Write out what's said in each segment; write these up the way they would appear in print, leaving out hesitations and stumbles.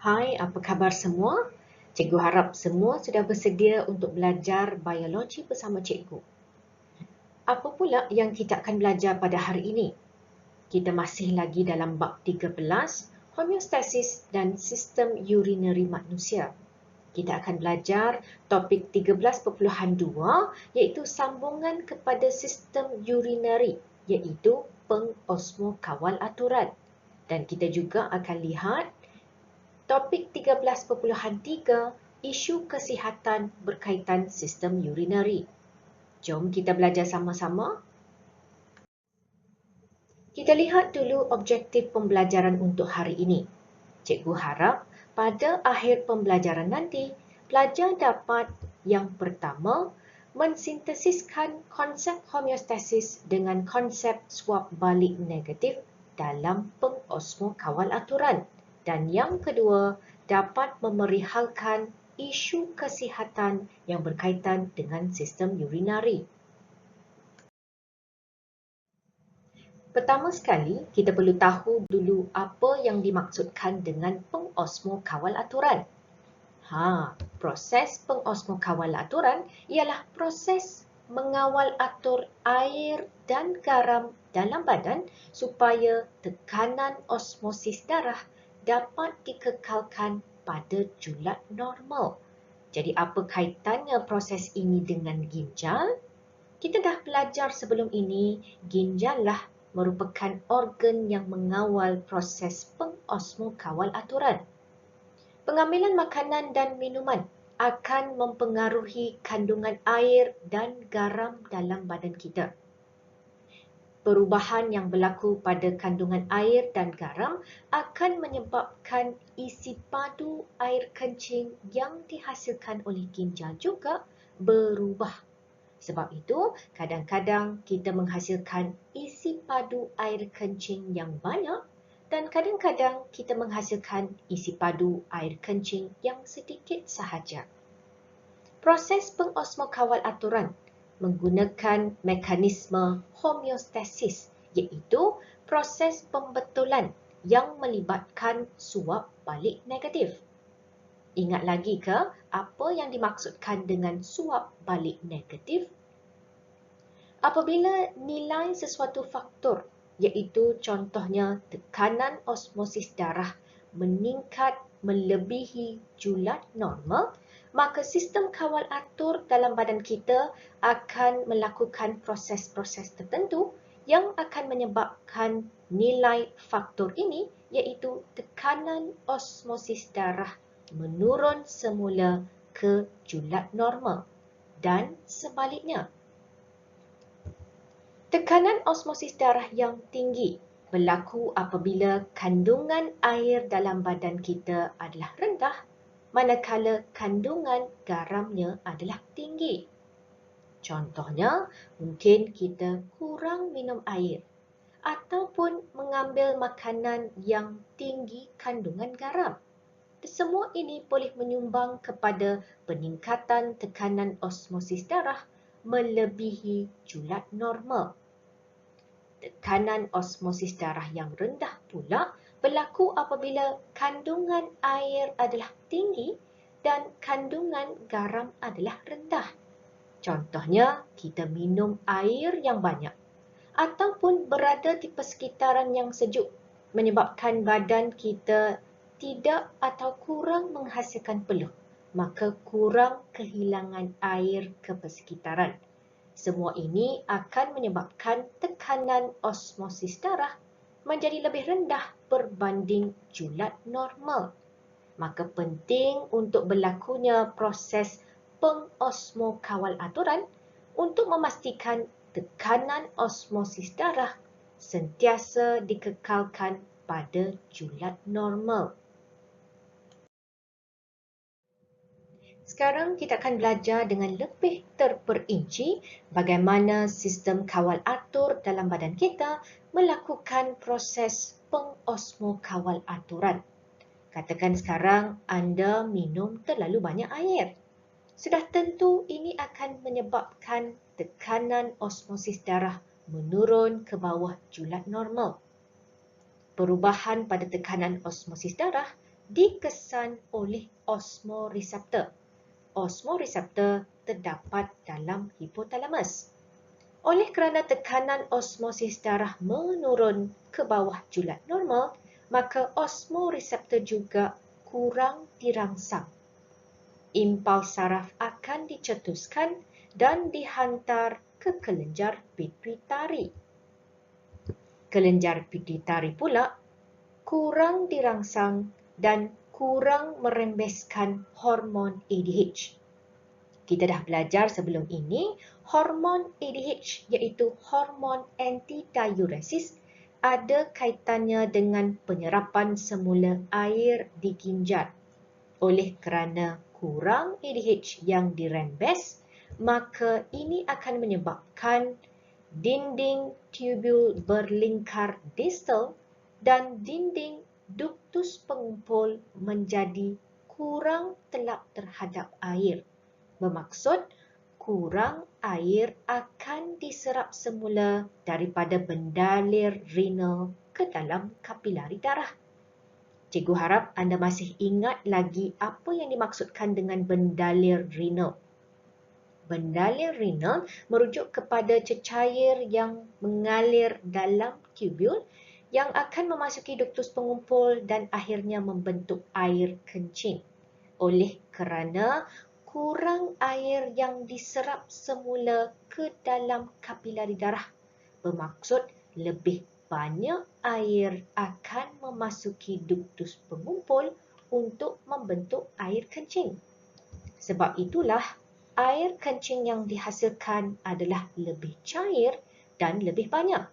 Hai, apa khabar semua? Cikgu harap semua sudah bersedia untuk belajar biologi bersama cikgu. Apa pula yang kita akan belajar pada hari ini? Kita masih lagi dalam bab 13, homeostasis dan sistem urinary manusia. Kita akan belajar topik 13.2 iaitu sambungan kepada sistem urinary iaitu pengosmokawal aturan. Dan kita juga akan lihat topik 13.3 isu kesihatan berkaitan sistem urinary. Jom kita belajar sama-sama. Kita lihat dulu objektif pembelajaran untuk hari ini. Cikgu harap pada akhir pembelajaran nanti, pelajar dapat yang pertama, mensintesiskan konsep homeostasis dengan konsep swab balik negatif dalam pengosmokawal aturan. Dan yang kedua, dapat memerihalkan isu kesihatan yang berkaitan dengan sistem urinary. Pertama sekali, kita perlu tahu dulu apa yang dimaksudkan dengan pengosmokawal aturan. Proses pengosmokawal aturan ialah proses mengawal atur air dan garam dalam badan supaya tekanan osmosis darah dapat dikekalkan pada julat normal. Jadi apa kaitannya proses ini dengan ginjal? Kita dah belajar sebelum ini, ginjallah merupakan organ yang mengawal proses pengosmokawal aturan. Pengambilan makanan dan minuman akan mempengaruhi kandungan air dan garam dalam badan kita. Perubahan yang berlaku pada kandungan air dan garam akan menyebabkan isi padu air kencing yang dihasilkan oleh ginjal juga berubah. Sebab itu, kadang-kadang kita menghasilkan isi padu air kencing yang banyak dan kadang-kadang kita menghasilkan isi padu air kencing yang sedikit sahaja. Proses pengosmokawal aturan menggunakan mekanisme homeostasis iaitu proses pembetulan yang melibatkan suap balik negatif. Ingat lagi ke apa yang dimaksudkan dengan suap balik negatif? Apabila nilai sesuatu faktor, iaitu contohnya tekanan osmosis darah meningkat melebihi julat normal, maka sistem kawal atur dalam badan kita akan melakukan proses-proses tertentu yang akan menyebabkan nilai faktor ini, iaitu tekanan osmosis darah menurun semula ke julat normal dan sebaliknya. Tekanan osmosis darah yang tinggi berlaku apabila kandungan air dalam badan kita adalah rendah, manakala kandungan garamnya adalah tinggi. Contohnya, mungkin kita kurang minum air ataupun mengambil makanan yang tinggi kandungan garam. Semua ini boleh menyumbang kepada peningkatan tekanan osmosis darah melebihi julat normal. Tekanan osmosis darah yang rendah pula berlaku apabila kandungan air adalah tinggi dan kandungan garam adalah rendah. Contohnya, kita minum air yang banyak ataupun berada di persekitaran yang sejuk menyebabkan badan kita tidak atau kurang menghasilkan peluh, maka kurang kehilangan air ke persekitaran. Semua ini akan menyebabkan tekanan osmosis darah menjadi lebih rendah berbanding julat normal. Maka penting untuk berlakunya proses pengosmokawal aturan untuk memastikan tekanan osmosis darah sentiasa dikekalkan pada julat normal. Sekarang kita akan belajar dengan lebih terperinci bagaimana sistem kawal atur dalam badan kita melakukan proses pengosmokawal aturan. Katakan sekarang anda minum terlalu banyak air. Sudah tentu ini akan menyebabkan tekanan osmosis darah menurun ke bawah julat normal. Perubahan pada tekanan osmosis darah dikesan oleh osmoreseptor. Osmoreseptor terdapat dalam hipotalamus. Oleh kerana tekanan osmosis darah menurun ke bawah julat normal, maka osmoreseptor juga kurang dirangsang. Impuls saraf akan dicetuskan dan dihantar ke kelenjar pituitari. Kelenjar pituitari pula kurang dirangsang dan kurang merembeskan hormon ADH. Kita dah belajar sebelum ini, hormon ADH iaitu hormon antidiuresis ada kaitannya dengan penyerapan semula air di ginjal. Oleh kerana kurang ADH yang dirembes, maka ini akan menyebabkan dinding tubul berlingkar distal dan dinding duktus pengumpul menjadi kurang telap terhadap air. Bermaksud, kurang air akan diserap semula daripada bendalir renal ke dalam kapilari darah. Cikgu harap anda masih ingat lagi apa yang dimaksudkan dengan bendalir renal. Bendalir renal merujuk kepada cecair yang mengalir dalam tubul yang akan memasuki duktus pengumpul dan akhirnya membentuk air kencing. Oleh kerana kurang air yang diserap semula ke dalam kapilari darah, bermaksud lebih banyak air akan memasuki duktus pengumpul untuk membentuk air kencing. Sebab itulah, air kencing yang dihasilkan adalah lebih cair dan lebih banyak.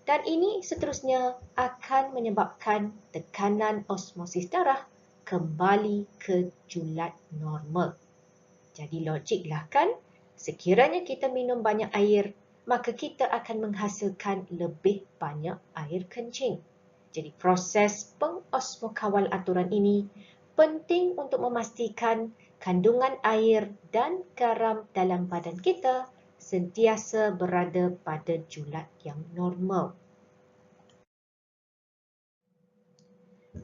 Dan ini seterusnya akan menyebabkan tekanan osmosis darah kembali ke julat normal. Jadi logiklah kan, sekiranya kita minum banyak air, maka kita akan menghasilkan lebih banyak air kencing. Jadi proses pengosmokawal aturan ini penting untuk memastikan kandungan air dan garam dalam badan kita sentiasa berada pada julat yang normal.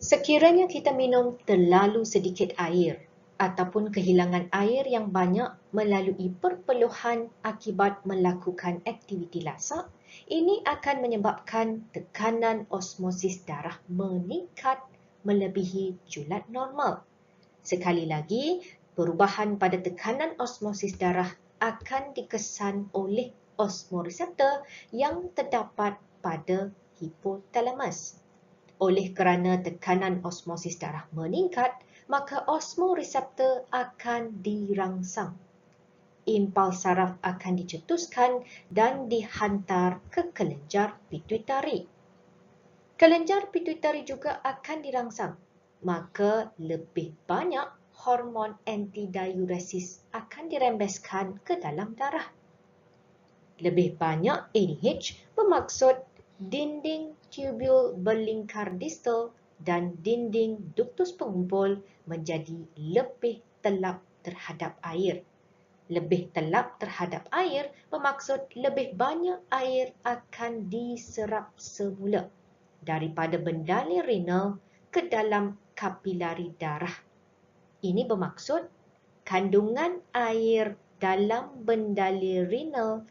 Sekiranya kita minum terlalu sedikit air ataupun kehilangan air yang banyak melalui perpeluhan akibat melakukan aktiviti lasak, ini akan menyebabkan tekanan osmosis darah meningkat melebihi julat normal. Sekali lagi, perubahan pada tekanan osmosis darah akan dikesan oleh osmoreseptor yang terdapat pada hipotalamus. Oleh kerana tekanan osmosis darah meningkat, maka osmoreseptor akan dirangsang. Impuls saraf akan dicetuskan dan dihantar ke kelenjar pituitari. Kelenjar pituitari juga akan dirangsang, maka lebih banyak hormon antidiuresis akan dirembeskan ke dalam darah. Lebih banyak ADH bermaksud dinding tubul berlingkar distal dan dinding duktus pengumpul menjadi lebih telap terhadap air. Lebih telap terhadap air bermaksud lebih banyak air akan diserap semula daripada bendalir renal ke dalam kapilari darah. Ini bermaksud kandungan air dalam bendalir renal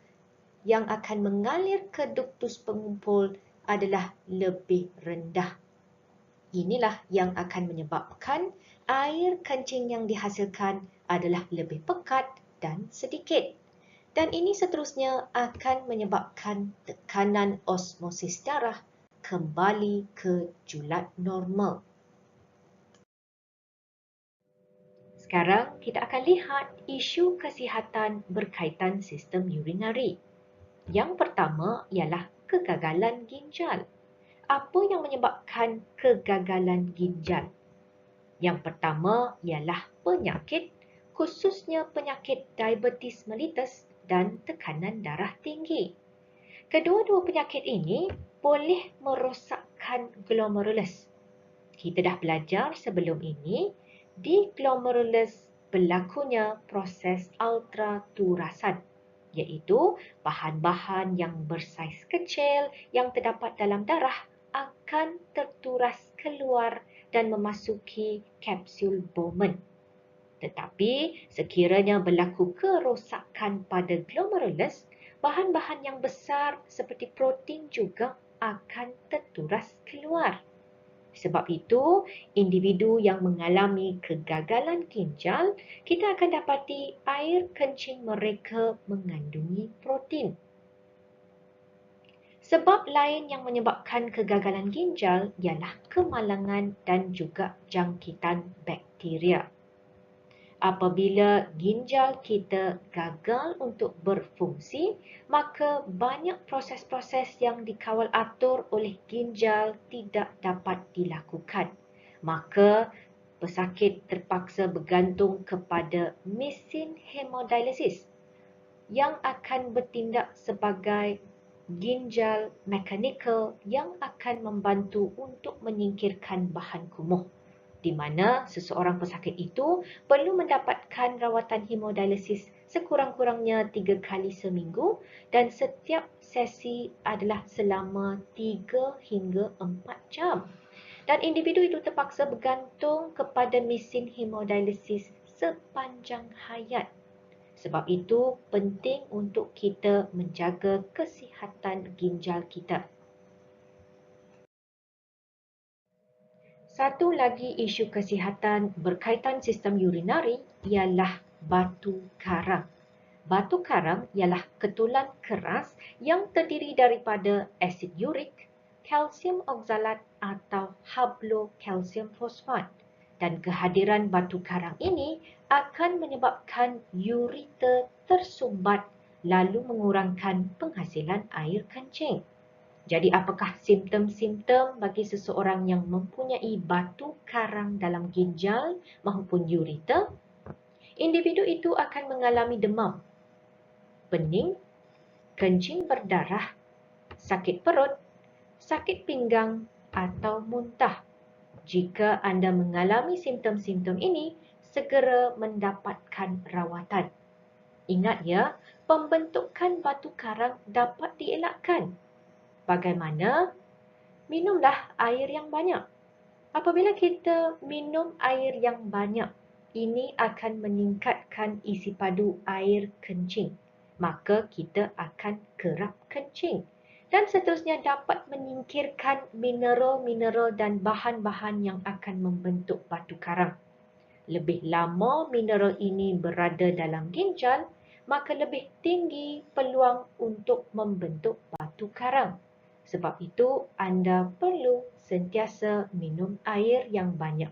yang akan mengalir ke duktus pengumpul adalah lebih rendah. Inilah yang akan menyebabkan air kencing yang dihasilkan adalah lebih pekat dan sedikit. Dan ini seterusnya akan menyebabkan tekanan osmosis darah kembali ke julat normal. Sekarang kita akan lihat isu kesihatan berkaitan sistem urinari. Yang pertama ialah kegagalan ginjal. Apa yang menyebabkan kegagalan ginjal? Yang pertama ialah penyakit, khususnya penyakit diabetes mellitus dan tekanan darah tinggi. Kedua-dua penyakit ini boleh merosakkan glomerulus. Kita dah belajar sebelum ini, di glomerulus berlakunya proses ultraturasan, iaitu bahan-bahan yang bersaiz kecil yang terdapat dalam darah akan terturas keluar dan memasuki kapsul Bowman. Tetapi sekiranya berlaku kerosakan pada glomerulus, bahan-bahan yang besar seperti protein juga akan terturas keluar. Sebab itu, individu yang mengalami kegagalan ginjal, kita akan dapati air kencing mereka mengandungi protein. Sebab lain yang menyebabkan kegagalan ginjal ialah kemalangan dan juga jangkitan bakteria. Apabila ginjal kita gagal untuk berfungsi, maka banyak proses-proses yang dikawal atur oleh ginjal tidak dapat dilakukan. Maka pesakit terpaksa bergantung kepada mesin hemodialisis yang akan bertindak sebagai ginjal mekanikal yang akan membantu untuk menyingkirkan bahan kumuh, di mana seseorang pesakit itu perlu mendapatkan rawatan hemodialisis sekurang-kurangnya 3 kali seminggu dan setiap sesi adalah selama 3 hingga 4 jam. Dan individu itu terpaksa bergantung kepada mesin hemodialisis sepanjang hayat. Sebab itu penting untuk kita menjaga kesihatan ginjal kita. Satu lagi isu kesihatan berkaitan sistem urinari ialah batu karang. Batu karang ialah ketulan keras yang terdiri daripada asid urik, kalsium oksalat atau hablokalsium fosfat. Dan kehadiran batu karang ini akan menyebabkan ureter tersumbat lalu mengurangkan penghasilan air kencing. Jadi apakah simptom-simptom bagi seseorang yang mempunyai batu karang dalam ginjal maupun ureter? Individu itu akan mengalami demam, pening, kencing berdarah, sakit perut, sakit pinggang atau muntah. Jika anda mengalami simptom-simptom ini, segera mendapatkan rawatan. Ingat ya, pembentukan batu karang dapat dielakkan. Bagaimana? Minumlah air yang banyak. Apabila kita minum air yang banyak, ini akan meningkatkan isi padu air kencing. Maka kita akan kerap kencing. Dan seterusnya dapat menyingkirkan mineral-mineral dan bahan-bahan yang akan membentuk batu karang. Lebih lama mineral ini berada dalam ginjal, maka lebih tinggi peluang untuk membentuk batu karang. Sebab itu, anda perlu sentiasa minum air yang banyak.